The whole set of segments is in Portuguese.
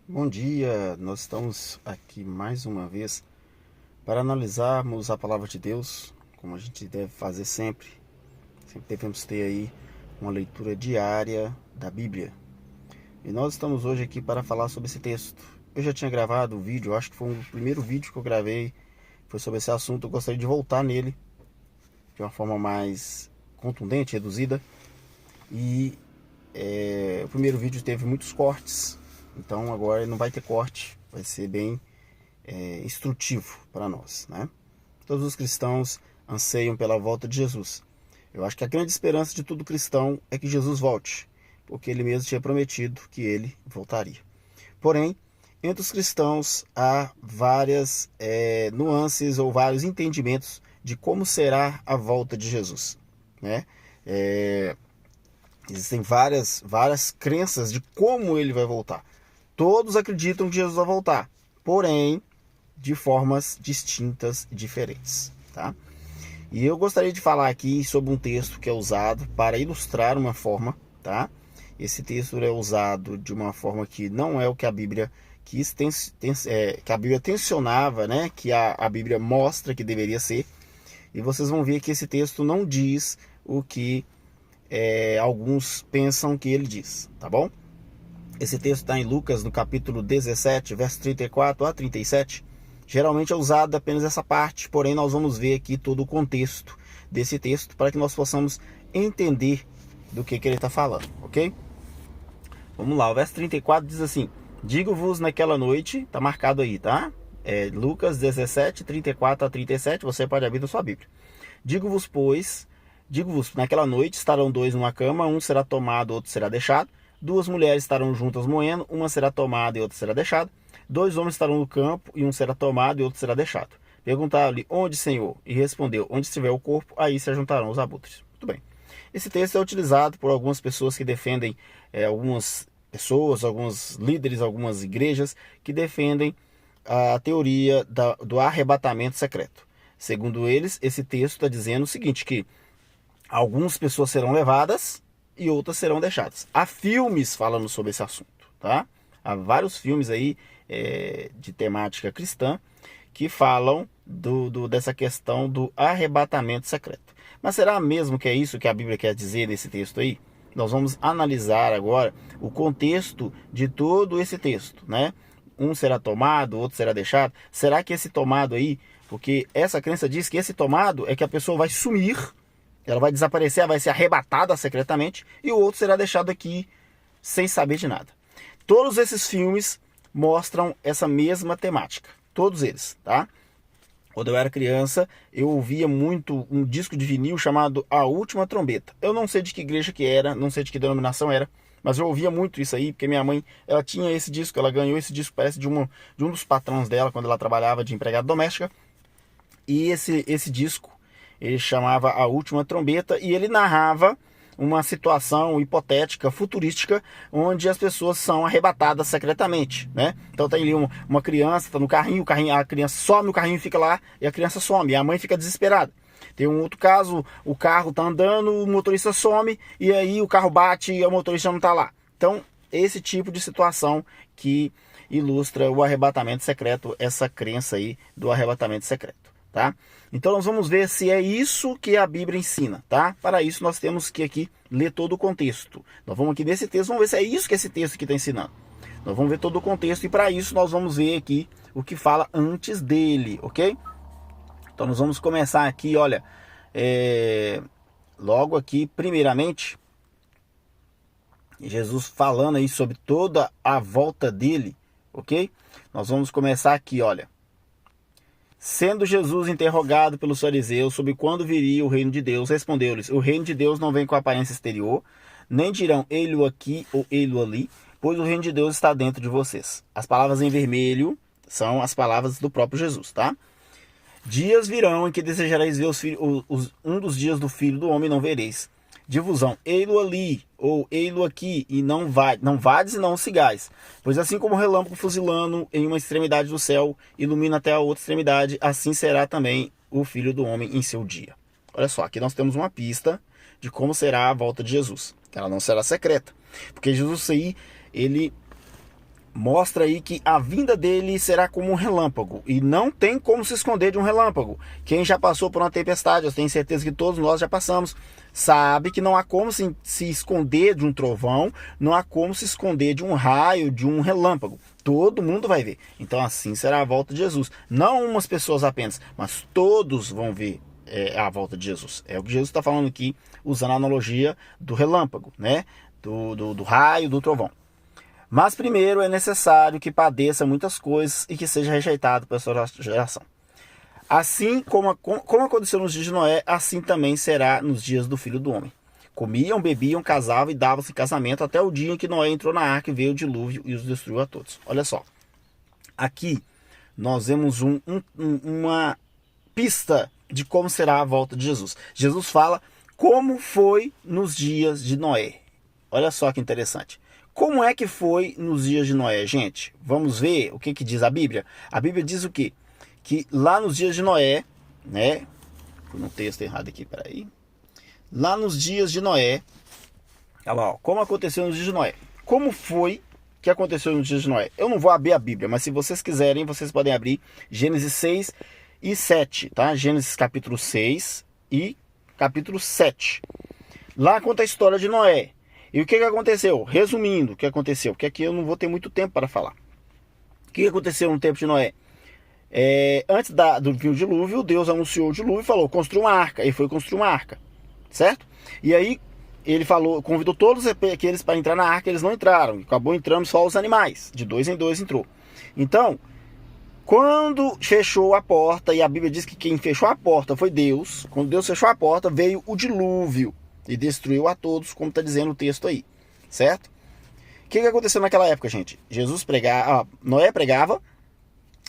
Bom dia, nós estamos aqui mais uma vez para analisarmos a palavra de Deus, como a gente deve fazer sempre. Sempre devemos ter aí uma leitura diária da Bíblia. E nós estamos hoje aqui para falar sobre esse texto. Eu já tinha gravado o vídeo, acho que foi o primeiro vídeo que eu gravei, foi sobre esse assunto. Eu gostaria de voltar nele de uma forma mais contundente, reduzida. E o primeiro vídeo teve muitos cortes, então agora não vai ter corte, vai ser bem instrutivo para nós, né? Todos os cristãos anseiam pela volta de Jesus. Eu acho que a grande esperança de todo cristão é que Jesus volte, porque ele mesmo tinha prometido que ele voltaria. Porém, entre os cristãos há várias nuances ou vários entendimentos de como será a volta de Jesus, né? Existem várias crenças de como ele vai voltar. Todos acreditam que Jesus vai voltar, porém de formas distintas e diferentes, tá? E eu gostaria de falar aqui sobre um texto que é usado para ilustrar uma forma, tá? Esse texto é usado de uma forma que não é o que a Bíblia que a Bíblia tensionava, né? Que a Bíblia mostra que deveria ser. E vocês vão ver que esse texto não diz o que alguns pensam que ele diz, tá bom? Esse texto está em Lucas, no capítulo 17, verso 34 a 37. Geralmente é usado apenas essa parte, porém nós vamos ver aqui todo o contexto desse texto para que nós possamos entender do que ele está falando, ok? Vamos lá, o verso 34 diz assim: digo-vos naquela noite, está marcado aí, tá? Lucas 17, 34 a 37, você pode abrir na sua Bíblia. Digo-vos, naquela noite estarão dois numa cama, um será tomado, outro será deixado. Duas mulheres estarão juntas moendo, uma será tomada e outra será deixada. Dois homens estarão no campo, e um será tomado e outro será deixado. Perguntaram-lhe: onde, Senhor? E respondeu: onde estiver o corpo, aí se ajuntarão os abutres. Muito bem. Esse texto é utilizado por algumas pessoas que defendem, algumas pessoas, alguns líderes, algumas igrejas, que defendem a teoria do arrebatamento secreto. Segundo eles, esse texto está dizendo o seguinte, que algumas pessoas serão levadas e outras serão deixadas. Há filmes falando sobre esse assunto, tá? Há vários filmes aí de temática cristã que falam dessa questão do arrebatamento secreto. Mas será mesmo que é isso que a Bíblia quer dizer nesse texto aí? Nós vamos analisar agora o contexto de todo esse texto, né? Um será tomado, outro será deixado. Será que esse tomado aí, porque essa crença diz que esse tomado é que a pessoa vai sumir, ela vai desaparecer, ela vai ser arrebatada secretamente, e o outro será deixado aqui sem saber de nada. Todos esses filmes mostram essa mesma temática, todos eles, tá? Quando eu era criança, eu ouvia muito um disco de vinil chamado A Última Trombeta. Eu não sei de que igreja que era, não sei de que denominação era, mas eu ouvia muito isso aí, porque minha mãe, ela tinha esse disco, ela ganhou esse disco, parece de um dos patrões dela, quando ela trabalhava de empregada doméstica. E esse disco, ele chamava A Última Trombeta, e ele narrava uma situação hipotética, futurística, onde as pessoas são arrebatadas secretamente, né? Então tem ali uma criança, está no carrinho, a criança some, o carrinho fica lá e a criança some, e a mãe fica desesperada. Tem um outro caso, o carro está andando, o motorista some, e aí o carro bate e o motorista não está lá. Então, esse tipo de situação que ilustra o arrebatamento secreto, essa crença aí do arrebatamento secreto. Tá? Então nós vamos ver se é isso que a Bíblia ensina, tá? Para isso nós temos que aqui ler todo o contexto. Nós vamos aqui nesse texto, vamos ver se é isso que esse texto aqui está ensinando. Nós vamos ver todo o contexto e para isso nós vamos ver aqui o que fala antes dele, ok? Então nós vamos começar aqui, olha, logo aqui, primeiramente, Jesus falando aí sobre toda a volta dele, ok? Nós vamos começar aqui, olha. Sendo Jesus interrogado pelos fariseus sobre quando viria o reino de Deus, respondeu-lhes: o reino de Deus não vem com aparência exterior, nem dirão ei-lo aqui ou ei-lo ali, pois o reino de Deus está dentro de vocês. As palavras em vermelho são as palavras do próprio Jesus, tá? Dias virão em que desejareis ver um dos dias do Filho do Homem, não vereis. Difusão, ei-lo ali, ou ei-lo aqui, e não vades e não sigais. Pois assim como o relâmpago fuzilando em uma extremidade do céu ilumina até a outra extremidade, assim será também o Filho do Homem em seu dia. Olha só, aqui nós temos uma pista de como será a volta de Jesus. Ela não será secreta, porque Jesus aí, ele mostra aí que a vinda dele será como um relâmpago, e não tem como se esconder de um relâmpago. Quem já passou por uma tempestade, eu tenho certeza que todos nós já passamos, sabe que não há como se esconder de um trovão, não há como se esconder de um raio, de um relâmpago. Todo mundo vai ver. Então assim será a volta de Jesus. Não umas pessoas apenas, mas todos vão ver a volta de Jesus. É o que Jesus está falando aqui, usando a analogia do relâmpago, né? Do raio, do trovão. Mas primeiro é necessário que padeça muitas coisas e que seja rejeitado por essa geração. Assim como aconteceu nos dias de Noé, assim também será nos dias do Filho do Homem. Comiam, bebiam, casavam e davam-se em casamento até o dia em que Noé entrou na arca e veio o dilúvio e os destruiu a todos. Olha só, aqui nós vemos uma pista de como será a volta de Jesus. Jesus fala como foi nos dias de Noé. Olha só que interessante. Como é que foi nos dias de Noé, gente? Vamos ver o que diz a Bíblia? A Bíblia diz o quê? Que lá nos dias de Noé, né? Fui no texto errado aqui, peraí. Lá nos dias de Noé, olha lá, ó, como aconteceu nos dias de Noé? Como foi que aconteceu nos dias de Noé? Eu não vou abrir a Bíblia, mas se vocês quiserem, vocês podem abrir Gênesis 6 e 7, tá? Gênesis capítulo 6 e capítulo 7. Lá conta a história de Noé. E o que aconteceu? Resumindo, o que aconteceu? Porque aqui eu não vou ter muito tempo para falar. O que aconteceu no tempo de Noé? Antes do dilúvio, Deus anunciou o dilúvio e falou, construa uma arca. Ele foi construir uma arca, certo? E aí ele falou, convidou todos aqueles para entrar na arca, eles não entraram. Acabou entrando só os animais, de 2 em 2 entrou. Então, quando fechou a porta, e a Bíblia diz que quem fechou a porta foi Deus, quando Deus fechou a porta, veio o dilúvio e destruiu a todos, como está dizendo o texto aí, certo? O que aconteceu naquela época, gente? Noé pregava,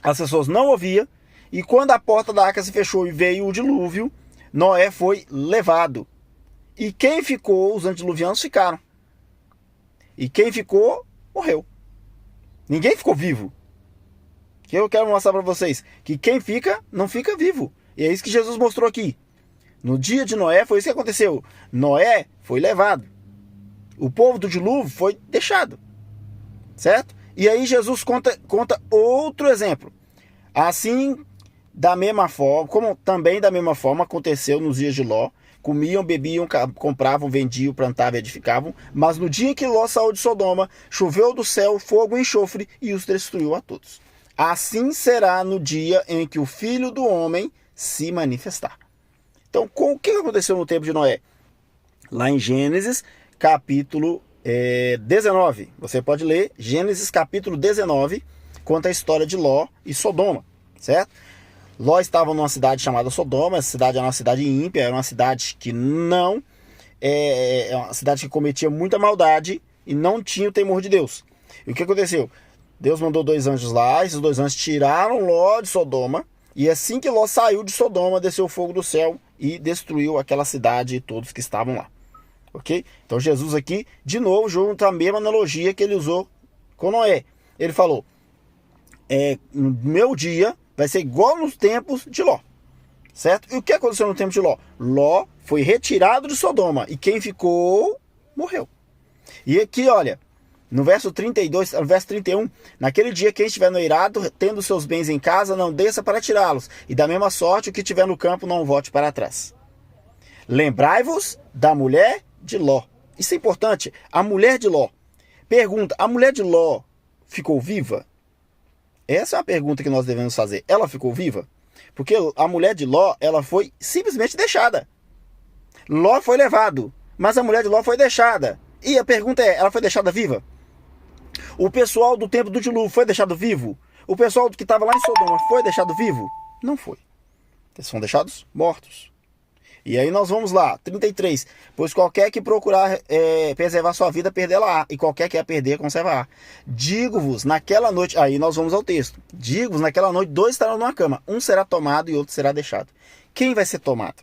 as pessoas não ouviam, e quando a porta da arca se fechou e veio o dilúvio, Noé foi levado. E quem ficou, os antediluvianos ficaram. E quem ficou, morreu. Ninguém ficou vivo. O que eu quero mostrar para vocês? Que quem fica, não fica vivo. E é isso que Jesus mostrou aqui. No dia de Noé foi isso que aconteceu. Noé foi levado. O povo do dilúvio foi deixado. Certo? E aí Jesus conta outro exemplo. Assim, da mesma forma, como também da mesma forma aconteceu nos dias de Ló. Comiam, bebiam, compravam, vendiam, plantavam e edificavam. Mas no dia em que Ló saiu de Sodoma, choveu do céu fogo e enxofre e os destruiu a todos. Assim será no dia em que o Filho do Homem se manifestar. Então, o que aconteceu no tempo de Noé? Lá em Gênesis, capítulo 19. Você pode ler Gênesis, capítulo 19, conta a história de Ló e Sodoma, certo? Ló estava numa cidade chamada Sodoma. Essa cidade era uma cidade ímpia, era uma cidade que não... É uma cidade que cometia muita maldade e não tinha o temor de Deus. E o que aconteceu? Deus mandou 2 anjos lá, esses 2 anjos tiraram Ló de Sodoma, e assim que Ló saiu de Sodoma, desceu o fogo do céu e destruiu aquela cidade e todos que estavam lá. Ok? Então Jesus aqui, de novo, junta a mesma analogia que ele usou com Noé. Ele falou, no meu dia vai ser igual nos tempos de Ló. Certo? E o que aconteceu no tempo de Ló? Ló foi retirado de Sodoma e quem ficou, morreu. E aqui, olha, no verso 32, no verso 31, naquele dia quem estiver no eirado, tendo seus bens em casa, não desça para tirá-los. E da mesma sorte, o que estiver no campo, não volte para trás. Lembrai-vos da mulher de Ló. Isso é importante. A mulher de Ló. Pergunta, a mulher de Ló ficou viva? Essa é uma pergunta que nós devemos fazer. Ela ficou viva? Porque a mulher de Ló, ela foi simplesmente deixada. Ló foi levado, mas a mulher de Ló foi deixada. E a pergunta é, ela foi deixada viva? O pessoal do tempo do dilúvio foi deixado vivo? O pessoal que estava lá em Sodoma foi deixado vivo? Não foi. Eles foram deixados mortos. E aí nós vamos lá, 33. Pois qualquer que procurar preservar sua vida, perdê-la-á. E qualquer que a perder, conservar. Digo-vos, naquela noite... Aí nós vamos ao texto. Digo-vos, naquela noite, 2 estarão numa cama. Um será tomado e outro será deixado. Quem vai ser tomado?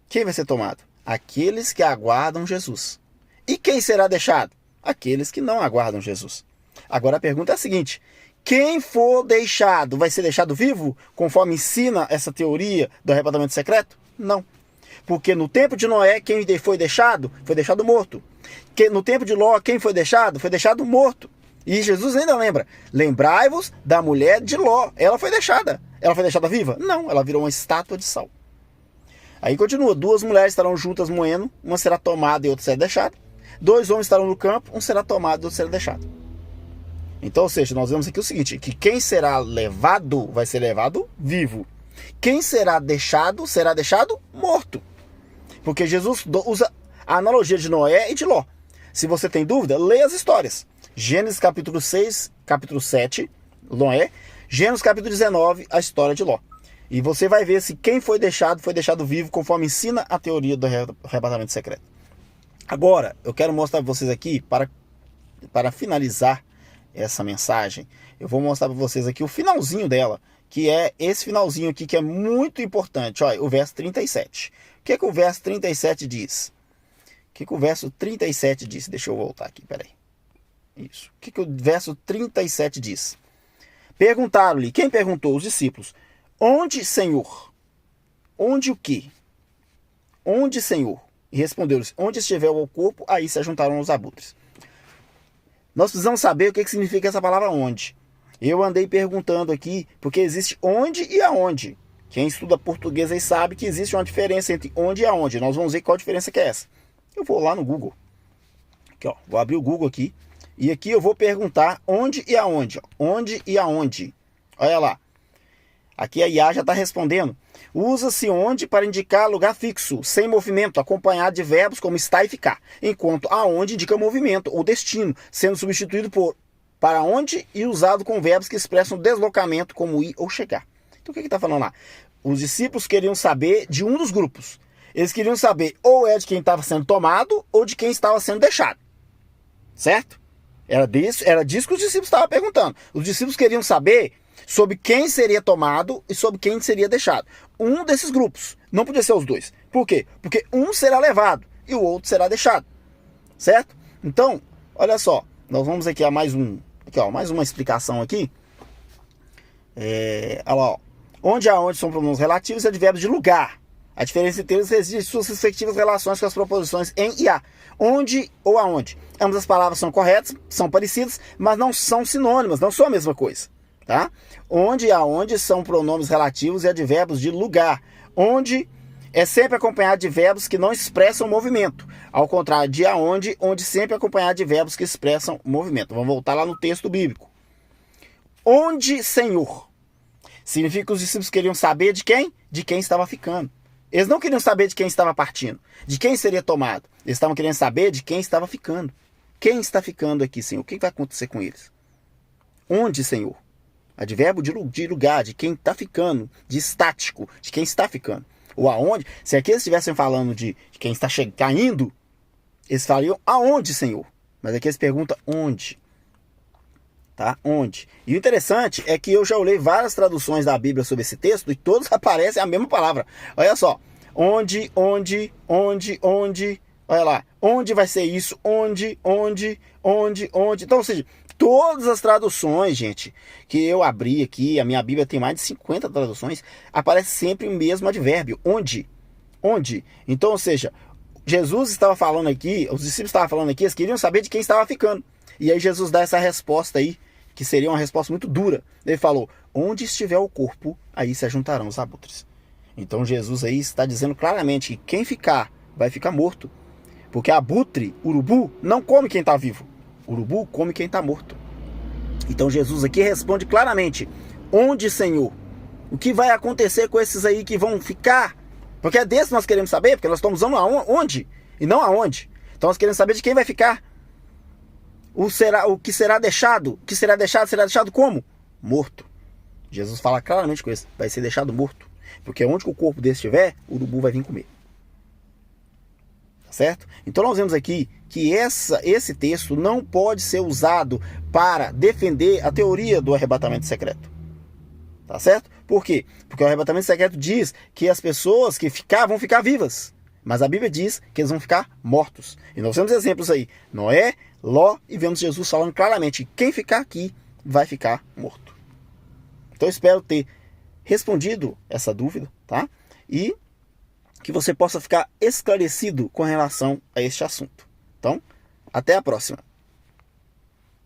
Quem vai ser tomado? Aqueles que aguardam Jesus. E quem será deixado? Aqueles que não aguardam Jesus. Agora a pergunta é a seguinte: quem for deixado, vai ser deixado vivo? Conforme ensina essa teoria do arrebatamento secreto? Não. Porque no tempo de Noé, quem foi deixado morto. No tempo de Ló, quem foi deixado morto. E Jesus ainda lembra, lembrai-vos da mulher de Ló. Ela foi deixada. Ela foi deixada viva? Não, ela virou uma estátua de sal. Aí continua, 2 mulheres estarão juntas moendo, uma será tomada e outra será deixada. 2 homens estarão no campo, um será tomado e outro será deixado. Então, ou seja, nós vemos aqui o seguinte, que quem será levado, vai ser levado vivo. Quem será deixado morto. Porque Jesus usa a analogia de Noé e de Ló. Se você tem dúvida, leia as histórias. Gênesis capítulo 6, capítulo 7, Noé. Gênesis capítulo 19, a história de Ló. E você vai ver se quem foi deixado vivo, conforme ensina a teoria do arrebatamento secreto. Agora, eu quero mostrar para vocês aqui, para finalizar essa mensagem, eu vou mostrar para vocês aqui o finalzinho dela, que é esse finalzinho aqui que é muito importante. Olha, o verso 37. O que é que o verso 37 diz? O que é que o verso 37 diz? Deixa eu voltar aqui, peraí. Isso. O que é que o verso 37 diz? Perguntaram-lhe, quem perguntou? Os discípulos. Onde, Senhor? Onde o quê? Onde, Senhor? E respondeu-lhes, onde estiver o corpo, aí se ajuntaram os abutres. Nós precisamos saber o que significa essa palavra onde. Eu andei perguntando aqui, porque existe onde e aonde. Quem estuda português aí sabe que existe uma diferença entre onde e aonde. Nós vamos ver qual a diferença que é essa. Eu vou lá no Google. Aqui, ó, vou abrir o Google aqui. E aqui eu vou perguntar onde e aonde. Ó. Onde e aonde. Olha lá. Aqui a IA já está respondendo. Usa-se onde para indicar lugar fixo, sem movimento, acompanhado de verbos como estar e ficar. Enquanto aonde indica movimento ou destino, sendo substituído por para onde e usado com verbos que expressam deslocamento, como ir ou chegar. Então o que está falando lá? Os discípulos queriam saber de um dos grupos. Eles queriam saber ou de quem estava sendo tomado ou de quem estava sendo deixado. Certo? Era disso que os discípulos estavam perguntando. Os discípulos queriam saber sobre quem seria tomado e sobre quem seria deixado. Um desses grupos. Não podia ser os dois. Por quê? Porque um será levado e o outro será deixado. Certo? Então, olha só. Nós vamos aqui a mais uma explicação aqui. Olha lá, ó. Onde e aonde são pronomes relativos e advérbios de lugar. A diferença entre eles reside em suas respectivas relações com as proposições em e a. Onde ou aonde. Ambas as palavras são corretas, são parecidas, mas não são sinônimas, não são a mesma coisa. Tá? Onde e aonde são pronomes relativos e advérbios de lugar. Onde é sempre acompanhado de verbos que não expressam movimento. Ao contrário de aonde, onde sempre é acompanhado de verbos que expressam movimento. Vamos voltar lá no texto bíblico. Onde, Senhor? Significa que os discípulos queriam saber de quem? De quem estava ficando. Eles não queriam saber de quem estava partindo, de quem seria tomado. Eles estavam querendo saber de quem estava ficando. Quem está ficando aqui, Senhor? O que vai acontecer com eles? Onde, Senhor? Advérbio de lugar, de quem está ficando, de estático, de quem está ficando. Ou aonde, se aqui eles estivessem falando de quem está caindo, eles falariam aonde, Senhor? Mas aqui eles perguntam onde. Tá? Onde? E o interessante é que eu já olhei várias traduções da Bíblia sobre esse texto e todos aparecem a mesma palavra. Olha só. Onde. Olha lá. Onde vai ser isso? Onde. Então, ou seja, todas as traduções, gente, que eu abri aqui, a minha Bíblia tem mais de 50 traduções, aparece sempre o mesmo advérbio. Onde. Então, ou seja, Jesus estava falando aqui, os discípulos estavam falando aqui, eles queriam saber de quem estava ficando. E aí Jesus dá essa resposta aí, que seria uma resposta muito dura. Ele falou, onde estiver o corpo, aí se ajuntarão os abutres. Então Jesus aí está dizendo claramente que quem ficar, vai ficar morto. Porque abutre, urubu, não come quem está vivo. Urubu come quem está morto. Então Jesus aqui responde claramente, onde, Senhor? O que vai acontecer com esses aí que vão ficar? Porque é desse que nós queremos saber, porque nós estamos usando onde e não aonde. Então nós queremos saber de quem vai ficar. O que será deixado? O que será deixado como? Morto. Jesus fala claramente com isso. Vai ser deixado morto. Porque onde que o corpo desse estiver, o urubu vai vir comer. Certo? Então nós vemos aqui que esse texto não pode ser usado para defender a teoria do arrebatamento secreto. Tá certo? Por quê? Porque o arrebatamento secreto diz que as pessoas que vão ficar vivas. Mas a Bíblia diz que eles vão ficar mortos. E nós temos exemplos aí. Noé, Ló, e vemos Jesus falando claramente que quem ficar aqui vai ficar morto. Então eu espero ter respondido essa dúvida, tá? E que você possa ficar esclarecido com relação a este assunto. Então, até a próxima.